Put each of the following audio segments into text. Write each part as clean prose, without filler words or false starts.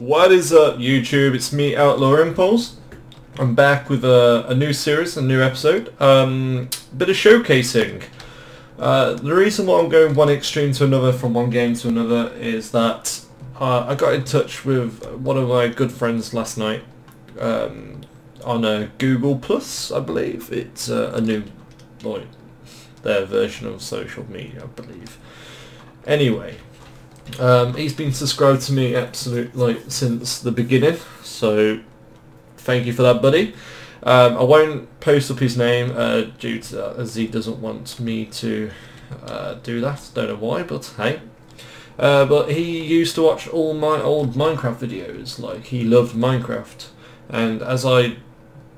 What is up, YouTube? It's me, Outlaw Impulse. I'm back with a new series, a new episode. Bit of showcasing. The reason why I'm going one extreme to another, from one game to another, is that I got in touch with one of my good friends last night on a Google Plus, I believe. It's a new, like, their version of social media, I believe. Anyway. He's been subscribed to me absolutely since the beginning, so thank you for that, buddy. I won't post up his name due to that, as he doesn't want me to do that. Don't know why, but hey. But he used to watch all my old Minecraft videos. Like, he loved Minecraft, and as I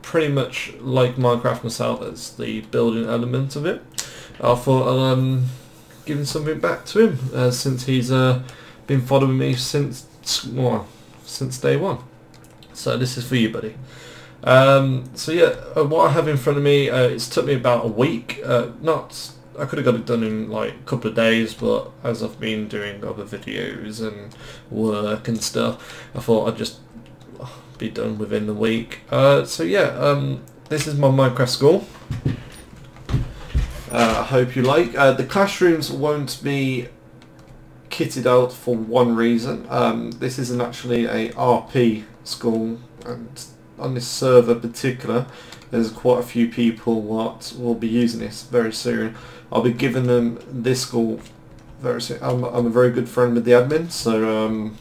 pretty much like Minecraft myself as the building element of it, I thought I'll giving something back to him since he's been following me since day one. So this is for you, buddy. So yeah, what I have in front of me, it's took me about a week. I could have got it done in like a couple of days, but as I've been doing other videos and work and stuff, I thought I'd just be done within the week. So yeah, this is my Minecraft school. I hope you like. The classrooms won't be kitted out for one reason. This isn't actually a RP school, and on this server in particular, there's quite a few people what will be using this very soon. I'll be giving them this school very soon. I'm a very good friend with the admin, so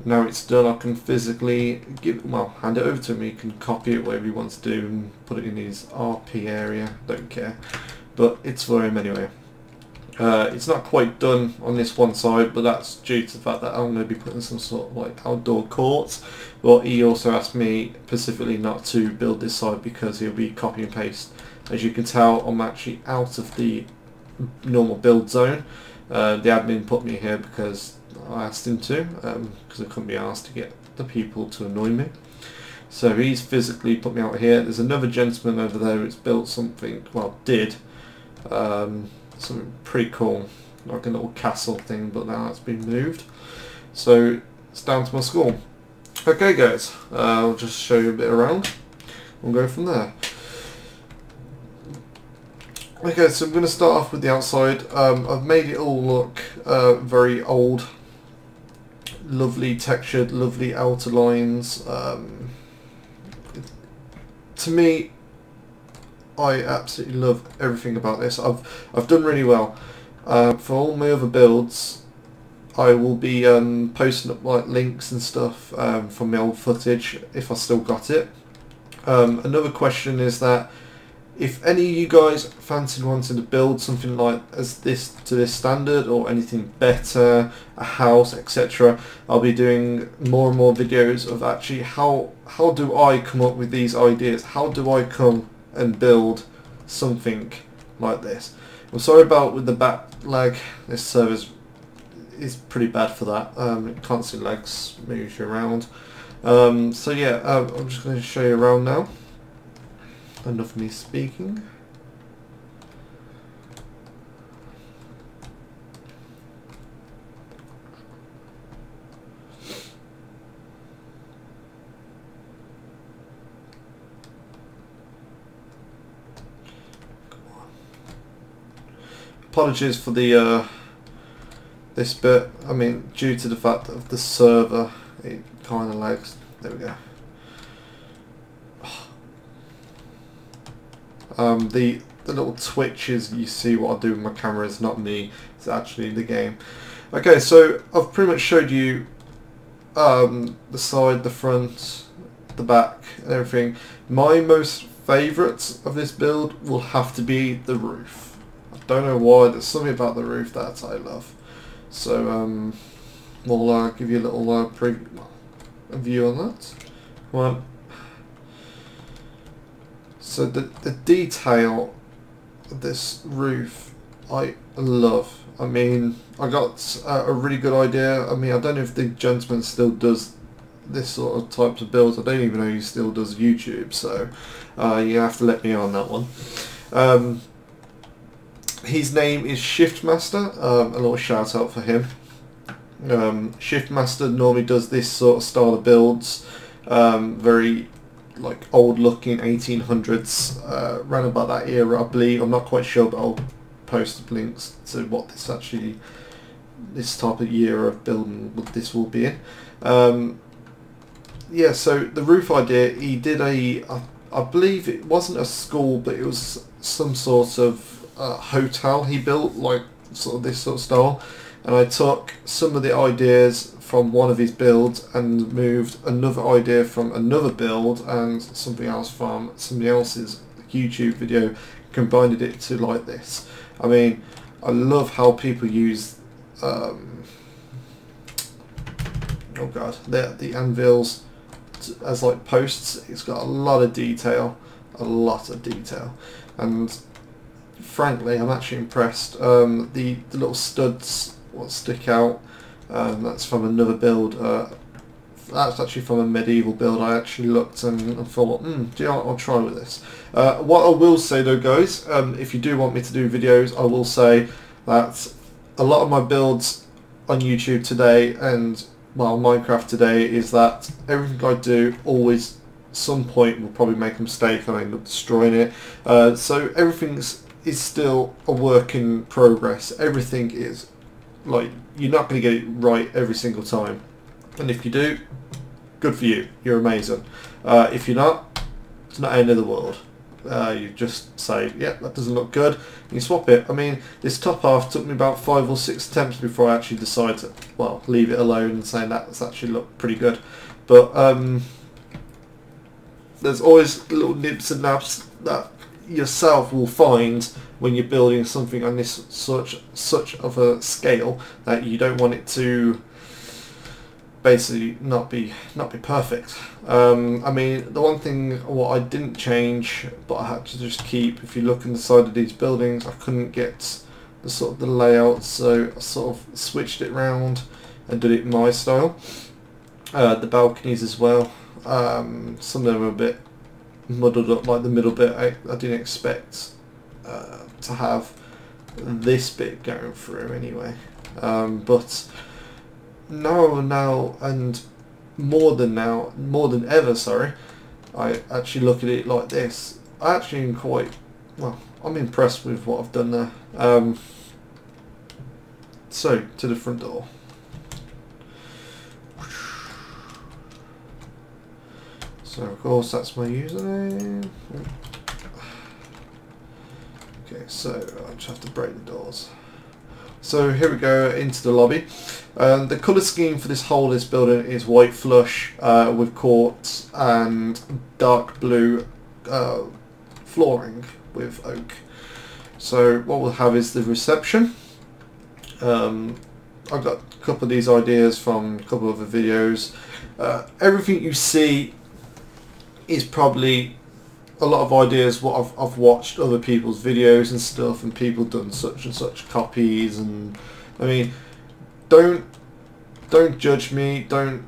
now it's done, I can physically hand it over to him. He can copy it whatever he wants to do and put it in his RP area. Don't care. But it's for him anyway. It's not quite done on this one side, but that's due to the fact that I'm going to be putting some sort of like outdoor courts. But he also asked me specifically not to build this side because he'll be copy and paste. As you can tell, I'm actually out of the normal build zone. The admin put me here because I asked him to, because I couldn't be asked to get the people to annoy me. So he's physically put me out here. There's another gentleman over there who's built something, well, did. Something pretty cool, like a little castle thing, but now it's been moved. So it's down to my school. Okay guys, I'll just show you a bit around. We'll go from there. Okay, so I'm going to start off with the outside. I've made it all look very old, lovely textured, lovely outer lines. To me, I absolutely love everything about this. I've done really well. For all my other builds, I will be posting up like links and stuff from my old footage if I still got it. Another question is that if any of you guys fancy wanting to build something like this to this standard or anything better, a house, etc., I'll be doing more and more videos of actually how do I come up with these ideas? How do I come and build something like this? I'm sorry about with the back lag. This server is pretty bad for that. It constantly lags, moves you around. So yeah, I'm just going to show you around now. Enough of me speaking. Apologies for the this bit. I mean, due to the fact of the server, it kind of lags. There we go. The little twitches you see what I do with my camera is not me. It's actually the game. Okay, so I've pretty much showed you the side, the front, the back, and everything. My most favourite of this build will have to be the roof. Don't know why, there's something about the roof that I love. So we'll give you a little a view on that. Come on. So the detail of this roof I love. I mean, I got a really good idea. I mean, I don't know if the gentleman still does this sort of types of builds. I don't even know he still does YouTube, so you have to let me on that one. His name is Shiftmaster. A little shout out for him. Shiftmaster normally does this sort of style of builds, very like old looking 1800s, around about that era I believe. I'm not quite sure, but I'll post links to what this type of year of building this will be in. Yeah, so the roof idea, he did I believe it wasn't a school, but it was some sort of hotel he built, like sort of this sort of style. And I took some of the ideas from one of his builds and moved another idea from another build and something else from somebody else's YouTube video, combined it to like this. I mean, I love how people use oh god, the anvils as like posts. It's got a lot of detail, and frankly I'm actually impressed. The little studs what stick out, that's from another build. That's actually from a medieval build. I actually looked and thought, do you know what, I'll try with this. What I will say though, guys, if you do want me to do videos, I will say that a lot of my builds on YouTube today and Minecraft today is that everything I do always at some point will probably make a mistake and I end up destroying it. So everything is still a work in progress. Everything is like, you're not going to get it right every single time, and if you do, good for you, you're amazing. If you're not, it's not the end of the world. You just say, yeah, that doesn't look good, and you swap it. I mean, this top half took me about 5 or 6 attempts before I actually decided to, well, leave it alone and saying that's actually looked pretty good. But there's always little nibs and nabs that yourself will find when you're building something on this such of a scale that you don't want it to basically not be perfect. I mean, the one thing what I didn't change but I had to just keep, if you look inside of these buildings, I couldn't get the sort of the layout, so I sort of switched it around and did it my style. The balconies as well, some of them are a bit muddled up, like the middle bit. I didn't expect to have this bit going through anyway, but now and more than ever, sorry, I actually look at it like this. I actually am quite, well, I'm impressed with what I've done there. So to the front door. So of course that's my username. Okay, so I just have to break the doors. So here we go into the lobby. The colour scheme for this whole building is white flush with quartz and dark blue flooring with oak. So what we'll have is the reception. I've got a couple of these ideas from a couple of other videos. Everything you see is probably a lot of ideas what I've watched other people's videos and stuff, and people done such and such copies, and I mean, don't judge me, don't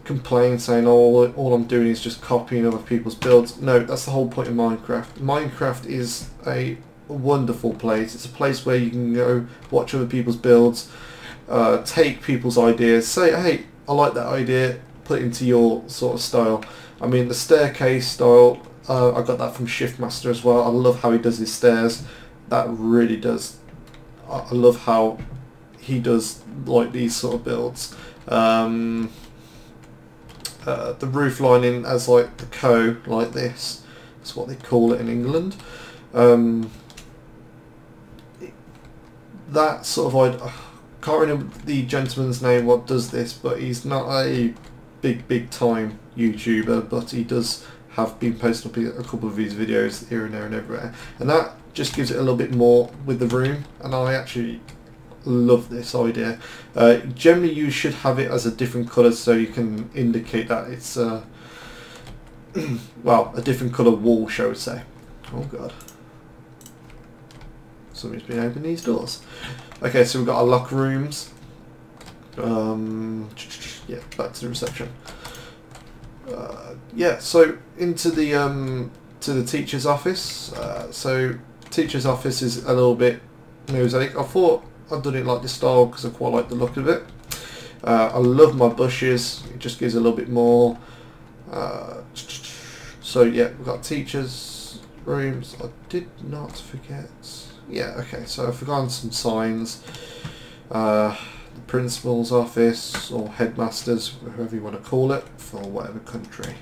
complain saying all I'm doing is just copying other people's builds. No, that's the whole point of Minecraft. Minecraft is a wonderful place. It's a place where you can go watch other people's builds, take people's ideas, say, hey, I like that idea, put it into your sort of style. I mean, the staircase style, I got that from Shiftmaster as well. I love how he does his stairs. That really does. I love how he does like these sort of builds. The roof lining as like the co, like this. That's what they call it in England. That sort of, I can't remember the gentleman's name what does this, but he's not a big time YouTuber, but he does have been posting up a couple of his videos here and there and everywhere, and that just gives it a little bit more with the room, and I actually love this idea. Generally you should have it as a different colour so you can indicate that it's well, a different colour wall, shall we say. Oh god, somebody's been opening these doors. Okay, so we've got our locker rooms. Yeah, back to the reception. Yeah, so into the to the teacher's office. So teacher's office is a little bit mosaic. I thought I've done it like this style because I quite like the look of it. I love my bushes, it just gives a little bit more. So yeah, we've got teachers' rooms. I did not forget. Yeah, okay, so I've forgotten some signs. The principal's office, or headmasters, whoever you want to call it, for whatever country.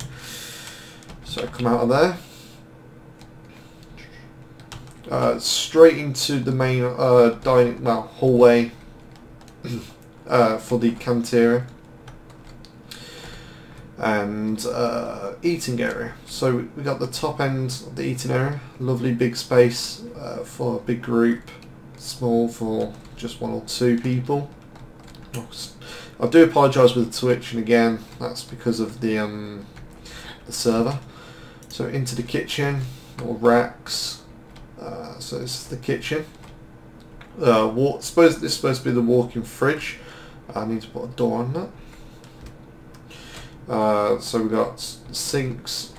So come out of there. Straight into the main hallway for the cafeteria and eating area. So we got the top end of the eating area, lovely big space for a big group, small for just 1 or 2 people. I do apologise with the Twitch, and again that's because of the server. So into the kitchen, or racks. So this is the kitchen. This is supposed to be the walk-in fridge. I need to put a door on that. So we've got sinks,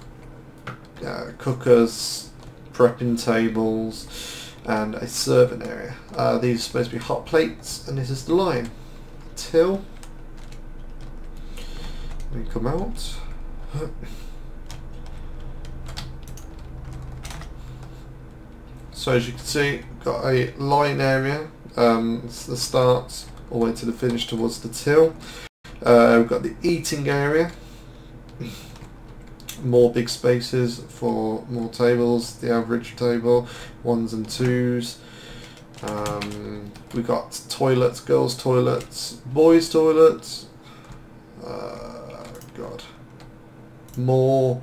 cookers, prepping tables, and a serving area. These are supposed to be hot plates, and this is the line. Till we come out. So as you can see, got a line area. It's the start all the way to the finish towards the till. We've got the eating area. More big spaces for more tables. The average table, 1s and 2s. We've got toilets, girls' toilets, boys' toilets. God. More.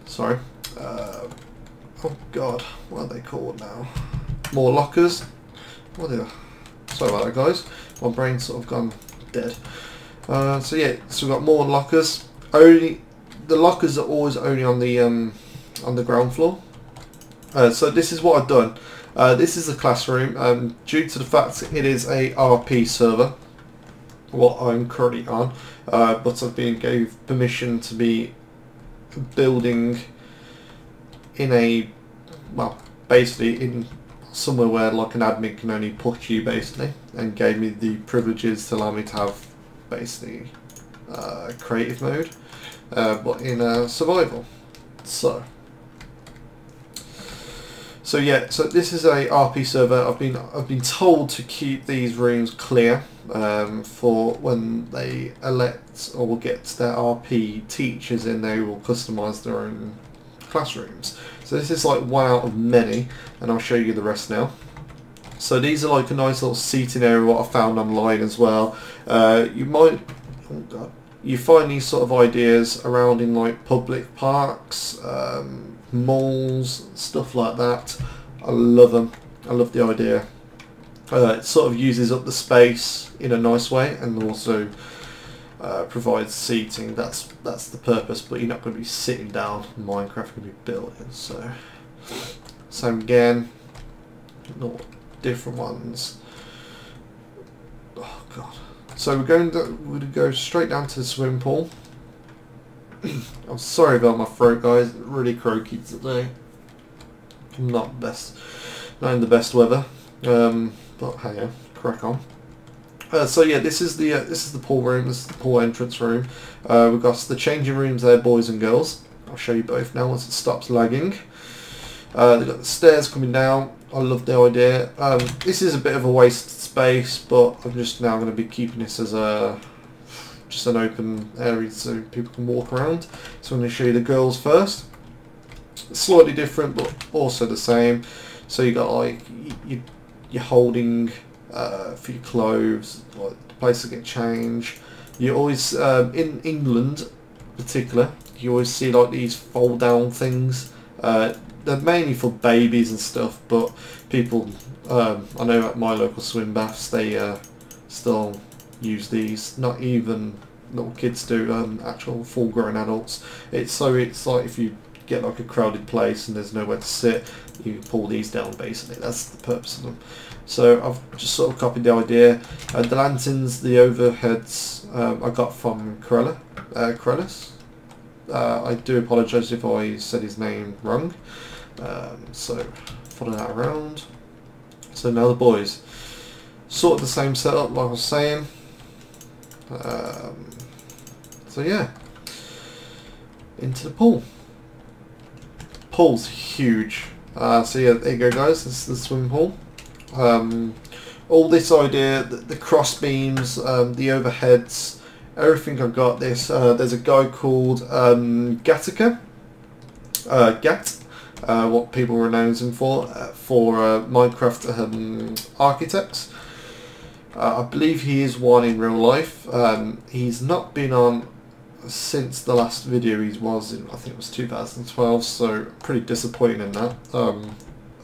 Sorry. Oh God, what are they called now? More lockers. Sorry about that, guys. My brain's sort of gone dead. So yeah, so we've got more lockers. The lockers are always only on the ground floor. So this is what I've done. This is a classroom. Due to the fact it is a RP server, what I'm currently on, but I've been gave permission to be building in a, well, basically in somewhere where like an admin can only put you, basically, and gave me the privileges to allow me to have basically creative mode, but in survival. So yeah, so this is a RP server. I've been told to keep these rooms clear for when they elect or will get their RP teachers in. They will customise their own classrooms. So this is like one out of many, and I'll show you the rest now. So these are like a nice little seating area, what I found online as well. You find these sort of ideas around in like public parks, malls, stuff like that. I love them. I love the idea. It sort of uses up the space in a nice way, and also provides seating. That's the purpose. But you're not going to be sitting down. Minecraft can be built in. So same again. Not different ones. Oh God. So we're going to go straight down to the swimming pool. I'm sorry about my throat, guys. Really croaky today. Not in the best weather. But hey, yeah, crack on. So yeah, this is the pool room. This is the pool entrance room. We've got the changing rooms there, boys and girls. I'll show you both now once it stops lagging. They've got the stairs coming down. I love the idea. This is a bit of a wasted space, but I'm just now going to be keeping this as just an open area so people can walk around. So I'm going to show you the girls first. Slightly different, but also the same. So you got like you're holding for your clothes, like the place to get change. You always in England, in particular, you always see like these fold down things. They're mainly for babies and stuff, but people, I know at my local swim baths, they still use these. Not even little kids do, actual full-grown adults. It's like if you get like a crowded place and there's nowhere to sit, you pull these down, basically. That's the purpose of them. So I've just sort of copied the idea. The lanterns, the overheads, I got from Corellis. I do apologise if I said his name wrong. So follow that around. So now the boys, sort of the same setup like I was saying. So yeah, into the pool. Pool's huge. So yeah, there you go guys, this is the swimming pool. All this idea, the cross beams, the overheads, everything I've got this. There's a guy called Gattaca, Gat, what people renounce him for Minecraft architects. I believe he is one in real life. He's not been on since the last video he was in, I think it was 2012, so pretty disappointing in that.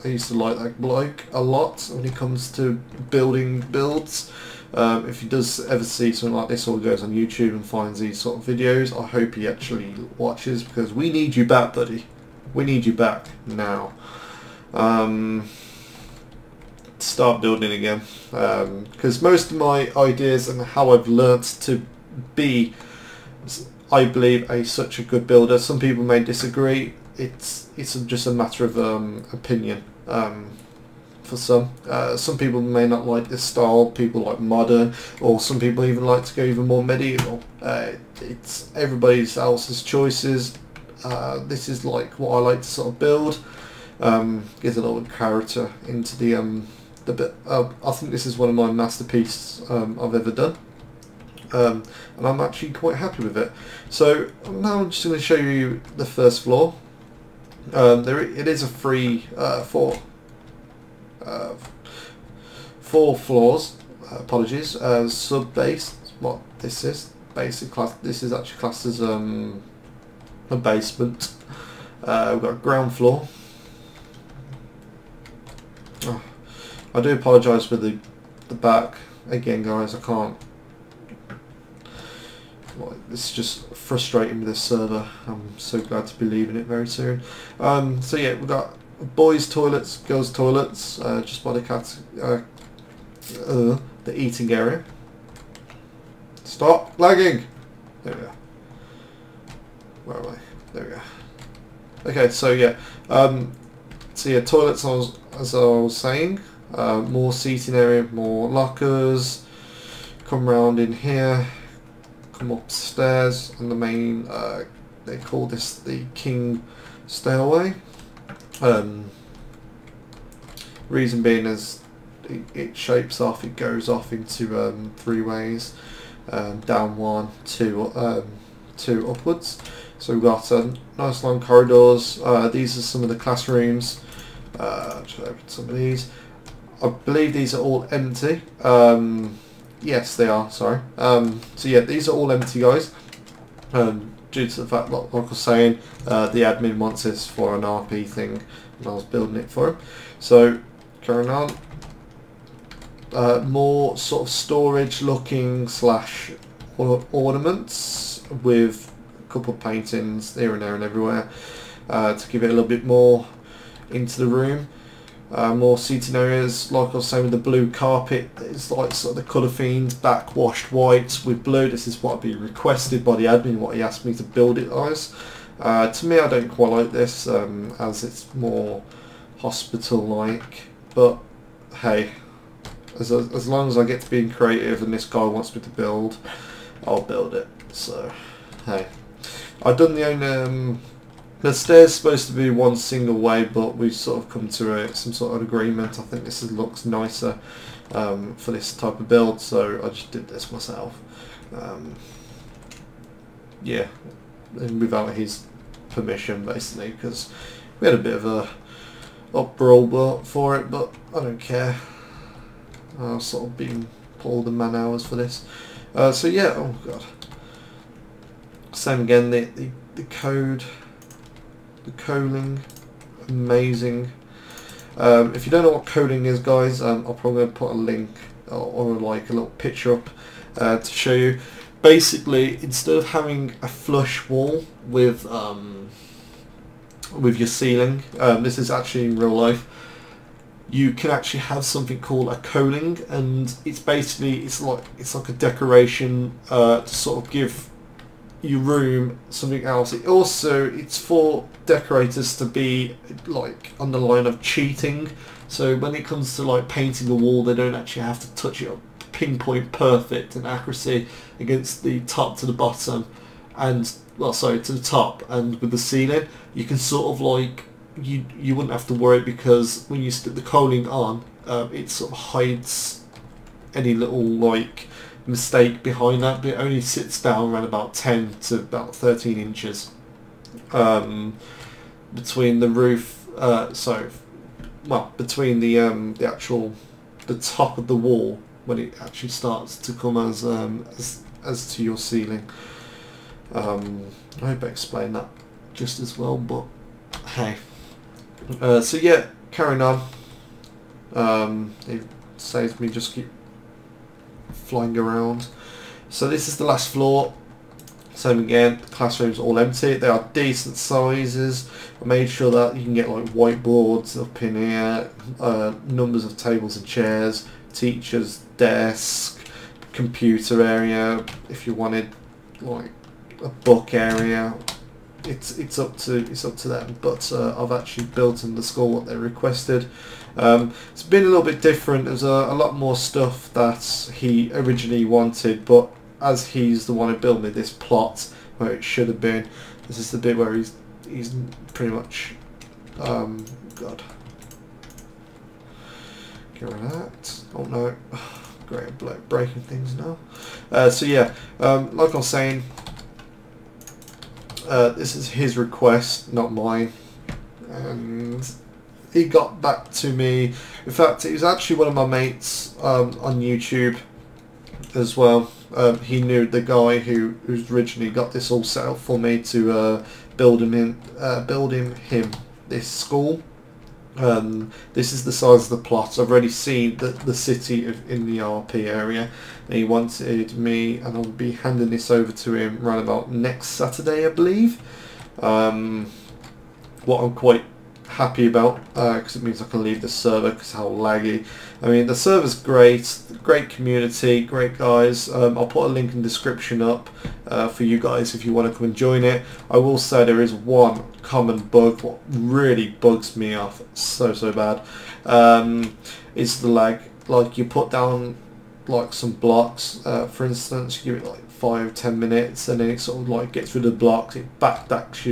I used to like that bloke a lot when it comes to building builds. If he does ever see something like this or goes on YouTube and finds these sort of videos, I hope he actually watches, because we need you back, buddy. We need you back now. Start building again, because most of my ideas and how I've learnt to be, I believe, such a good builder. Some people may disagree. It's just a matter of opinion. For some people may not like this style. People like modern, or some people even like to go even more medieval. It's everybody else's choices. This is like what I like to sort of build. Gives a little character into the bit. I think this is one of my masterpieces I've ever done. And I'm actually quite happy with it. So now I'm just going to show you the first floor. It is a free four floors. Apologies. Sub base. What this is? Basic class. This is actually classed as a basement. We've got ground floor. Oh, I do apologise for the back again, guys. I can't. It's just frustrating with this server. I'm so glad to be leaving it very soon. So yeah, we've got boys' toilets, girls' toilets, just by the the eating area. Stop lagging. There we go. Where am I? There we go. Okay, so yeah, toilets, as I was saying, more seating area, more lockers. Come round in here. Come upstairs, and the main, they call this the King Stairway. Reason being is it shapes off, it goes off into three ways, down one, two upwards. So we've got nice long corridors. These are some of the classrooms. Just open some of these. I believe these are all empty. Yes, they are, sorry. So yeah, these are all empty, guys. Due to the fact, like I was saying, the admin wants this for an RP thing, and I was building it for him. So, carrying on. More sort of storage looking / ornaments with a couple of paintings here and there and everywhere to give it a little bit more into the room. More seating areas, like I was saying, with the blue carpet. It's like sort of the colour themes, back washed white with blue. This is what I've been requested by the admin, what he asked me to build it as. To me, I don't quite like this, as it's more hospital-like. But hey, as long as I get to being creative and this guy wants me to build, I'll build it. So hey, I've done the stairs supposed to be one single way, but we've sort of come to some sort of agreement. I think this looks nicer for this type of build, so I just did this myself. Yeah, and without his permission, basically, because we had a bit of a uproar for it, but I don't care. I've sort of been pulled the man hours for this. So yeah, oh god. Same again, the code. The coding, amazing. If you don't know what coding is, guys, I'll probably put a link or like a little picture up to show you. Basically, instead of having a flush wall with your ceiling, this is actually in real life. You can actually have something called a coding, and it's basically it's like a decoration to sort of give your room something else. It's for decorators to be like on the line of cheating. So when it comes to like painting the wall, they don't actually have to touch it pinpoint perfect and accuracy against the top to the bottom, and well, sorry, to the top and with the ceiling. You can sort of like you wouldn't have to worry, because when you stick the coaling on, it sort of hides any little like mistake behind that, but it only sits down around about 10 to about 13 inches between the roof. Between the top of the wall when it actually starts to come as to your ceiling. I hope I explained that just as well, but hey. So yeah, carrying on. It saves me just keep flying around. So this is the last floor. Same again, the classroom's all empty. They are decent sizes. I made sure that you can get like whiteboards up in here, numbers of tables and chairs, teacher's desk, computer area, if you wanted like a book area. It's up to them, but I've actually built in the school what they requested. It's been a little bit different. There's a lot more stuff that he originally wanted, but as he's the one who built me this plot where it should have been, this is the bit where he's pretty much God, get rid of that. Oh no, great, I'm breaking things now. So yeah, like I was saying, this is his request, not mine, and he got back to me. In fact, he was actually one of my mates on YouTube as well. He knew the guy who's originally got this all set up for me to build him this school. This is the size of the plot. I've already seen the city in the RP area, and he wanted me, and I'll be handing this over to him around about next Saturday, I believe. What I'm quite happy about, because it means I can leave the server because how laggy. I mean, the server's great community, great guys. I'll put a link in the description up for you guys if you want to come and join it. I will say there is one common bug what really bugs me off so bad. Is the lag. Like, you put down like some blocks, for instance, you give it like 5-10 minutes, and then it sort of like gets rid of the blocks, it backtracks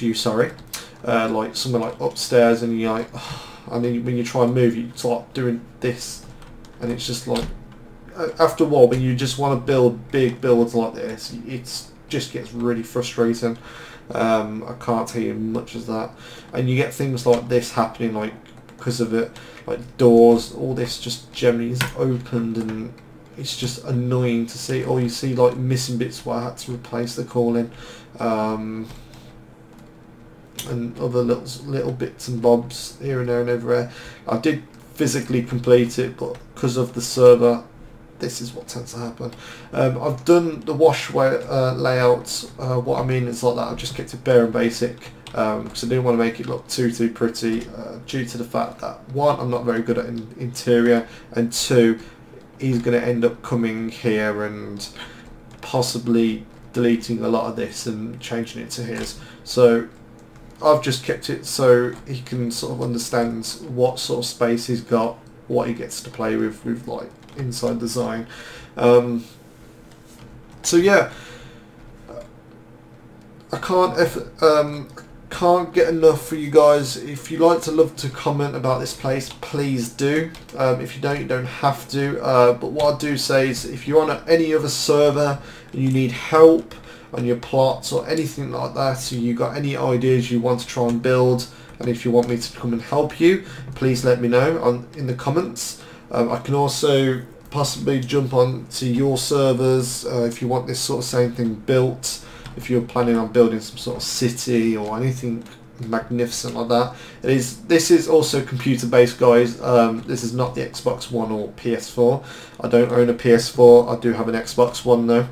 you, sorry, like somewhere like upstairs, and you're like, oh, and then when you try and move, you start doing this, and it's just like, after a while, when you just want to build big builds like this, it just gets really frustrating. I can't tell you much as that, and you get things like this happening, like because of it, like doors, all this just generally is opened, and it's just annoying to see. Or you see like missing bits where I had to replace the calling, and other little bits and bobs here and there and everywhere. I did physically complete it, but because of the server, this is what tends to happen. I've done the wash layout. What I mean is like that I've just kept it bare and basic, because I didn't want to make it look too pretty, due to the fact that, one, I'm not very good at interior, and two, he's going to end up coming here and possibly deleting a lot of this and changing it to his. So I've just kept it so he can sort of understand what sort of space he's got, what he gets to play with like inside design. So yeah, I can't get enough for you guys. If you love to comment about this place, please do. If you don't have to. But what I do say is, if you're on any other server and you need help on your plots or anything like that, so you got any ideas you want to try and build, and if you want me to come and help you, please let me know in the comments. I can also possibly jump on to your servers if you want this sort of same thing built. If you're planning on building some sort of city or anything magnificent like that. This is also computer based, guys. This is not the Xbox One or PS4. I don't own a PS4. I do have an Xbox One though.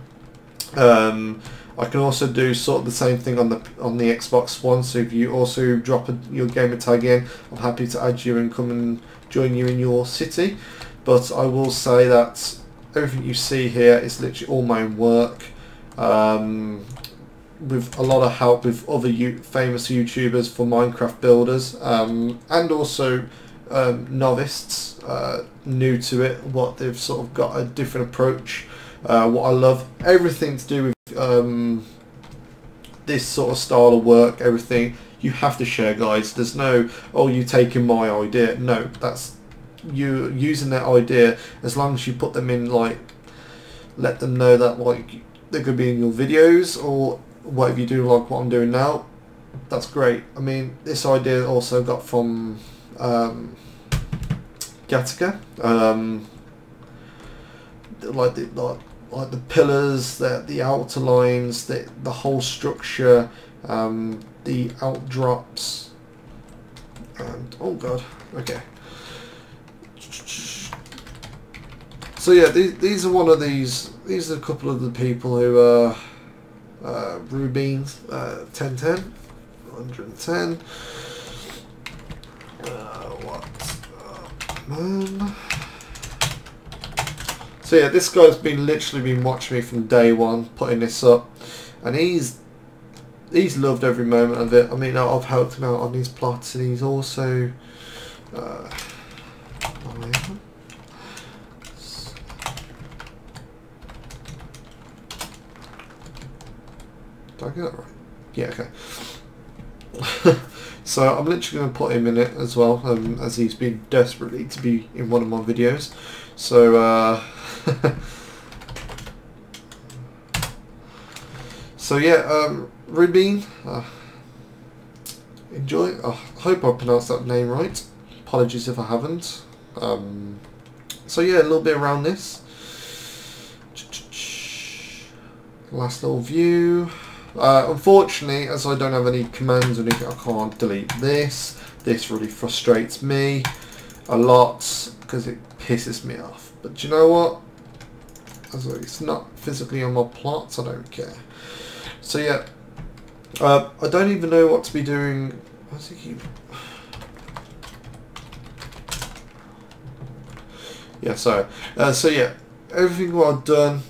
I can also do sort of the same thing on the Xbox One. So if you also drop your gamer tag in, I'm happy to add you and come and join you in your city. But I will say that everything you see here is literally all my own work, with a lot of help with other famous YouTubers for Minecraft builders, and also novices new to it. What they've sort of got a different approach. What I love, everything to do with this sort of style of work, everything you have to share, guys. There's no, oh, you taking my idea. No, that's you using that idea. As long as you put them in, like, let them know that, like, they could be in your videos or whatever you do, like what I'm doing now. That's great. I mean, this idea also got from Gattaca, like the pillars, the outer lines, the whole structure, the outdrops, and oh god, okay. So yeah, these are one of these. These are a couple of the people who Rubin 1010, 110. Man. So yeah, this guy's literally been watching me from day one, putting this up, and he's loved every moment of it. I mean, I've helped him out on these plots, and he's also did I get that right? Yeah, okay. So I'm literally going to put him in it as well, as he's been desperately to be in one of my videos. So so yeah, Rubin, enjoy. I hope I pronounced that name right. Apologies if I haven't. So yeah, a little bit around this. Last little view. Unfortunately, as I don't have any commands or anything, I can't delete this. This really frustrates me a lot because it pisses me off. But do you know what? As it's not physically on my plots, I don't care. So yeah, I don't even know what to be doing. What's he keep? Yeah, sorry. So yeah, everything what I've done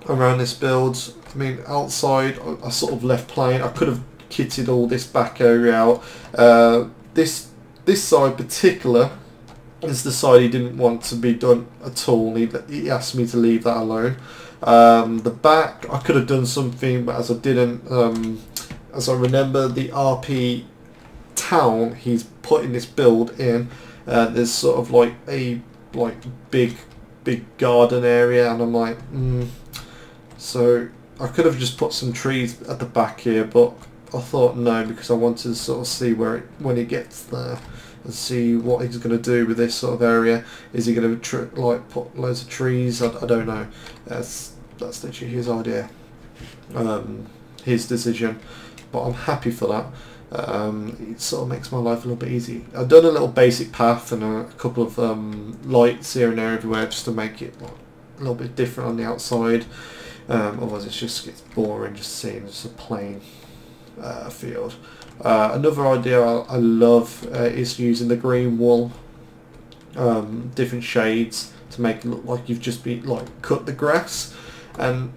around this build. I mean, outside I sort of left plain. I could have kitted all this back area out. This side particular is the side he didn't want to be done at all. He asked me to leave that alone. The back I could have done something, but as I didn't, as I remember the RP town he's putting this build in, there's sort of like a big garden area, and I'm like, so I could have just put some trees at the back here, but I thought no, because I wanted to sort of see when he gets there and see what he's going to do with this sort of area. Is he going to put loads of trees? I don't know. That's literally his idea, his decision. But I'm happy for that. It sort of makes my life a little bit easy. I've done a little basic path and a couple of lights here and there everywhere just to make it a little bit different on the outside. Otherwise it just gets boring just seeing just a plain field. Another idea I love is using the green wool, different shades to make it look like you've just cut the grass, and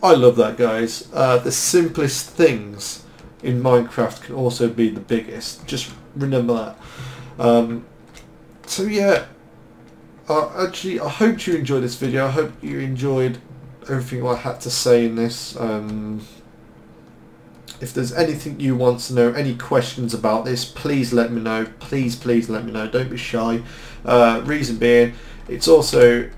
I love that, guys. The simplest things in Minecraft can also be the biggest. Just remember that. So yeah, actually I hope you enjoyed this video. I hope you enjoyed everything I had to say in this. If there's anything you want to know, any questions about this, please let me know. Please let me know. Don't be shy. Reason being, it's also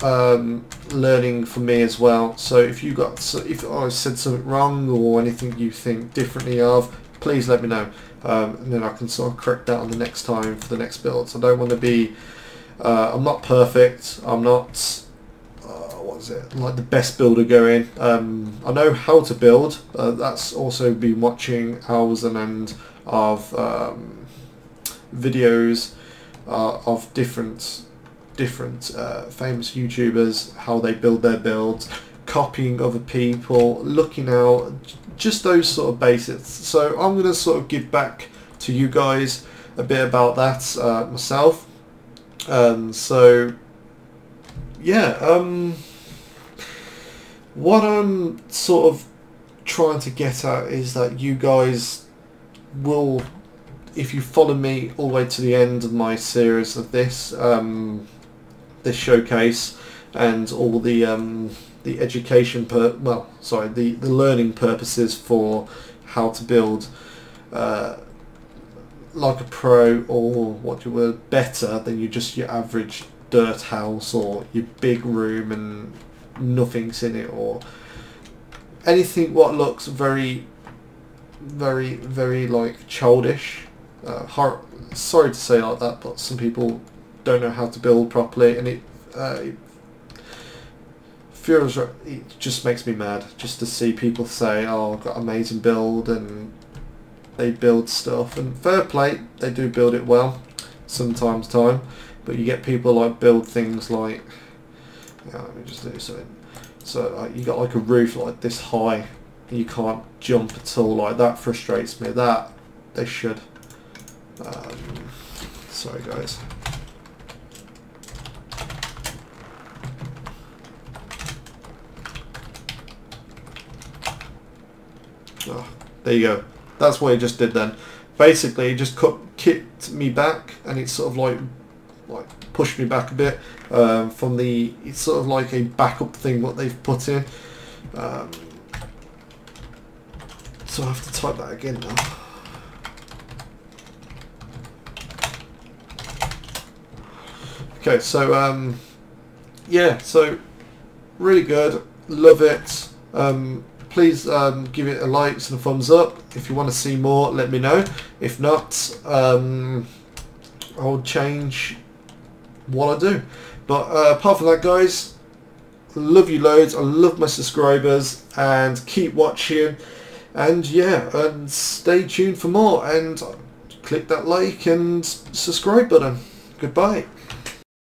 learning for me as well. So if I said something wrong or anything you think differently of, please let me know, and then I can sort of correct that on the next time for the next builds. I don't want to be. I'm not perfect. I'm not. Like the best builder going. I know how to build. That's also been watching hours and end of videos of different famous YouTubers, how they build their builds, copying other people, looking out, just those sort of basics. So I'm going to sort of give back to you guys a bit about that myself. So yeah, what I'm sort of trying to get at is that you guys will, if you follow me all the way to the end of my series of this this showcase and all the education the learning purposes for how to build like a pro, or what you were better than your average dirt house or your big room and nothing's in it, or anything what looks very like childish. Sorry to say like that, but some people don't know how to build properly, and it just makes me mad just to see people say, oh, I've got an amazing build, and they build stuff, and fair play, they do build it well sometimes but you get people like build things like, let me just do something. So you got like a roof like this high and you can't jump at all. Like, that frustrates me. That they should. Sorry guys. Oh, there you go. That's what it just did then. Basically, it just kicked me back, and it's sort of like pushed me back a bit from the. It's sort of like a backup thing what they've put in. So I have to type that again now. Okay, so yeah, so really good, love it. Please give it a like and a thumbs up. If you want to see more, let me know. If not, I'll change what I do. But apart from that, guys, love you loads. I love my subscribers, and keep watching. And yeah, and stay tuned for more. And click that like and subscribe button. Goodbye.